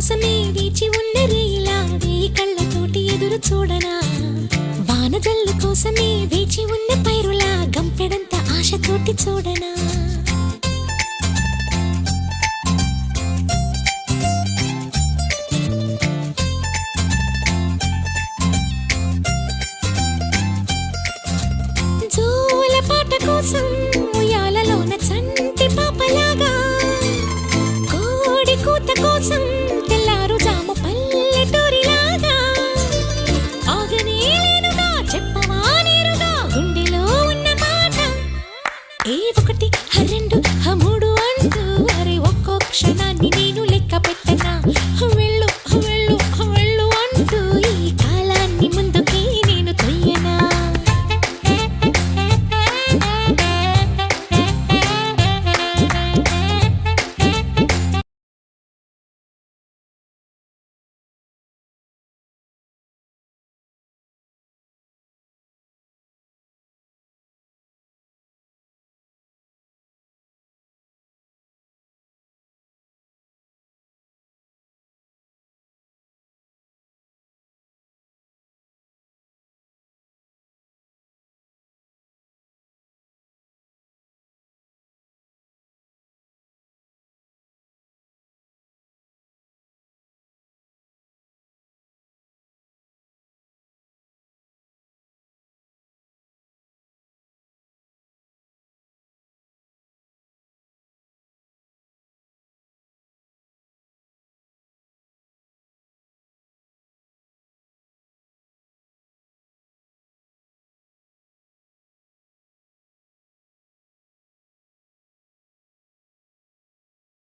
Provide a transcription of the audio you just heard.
కోసమే వేచి ఉన్న రేలా వేయి కళ్ళతోటి ఎదురు చూడనా వానజల్లు కోసమే వేచి ఉన్న పైరులా గంపెడంత ఆశతోటి చూడనా జోల పాట కోసం ఉయ్యాలలోన చంటి పాపలాగా కోడి కూత కోసం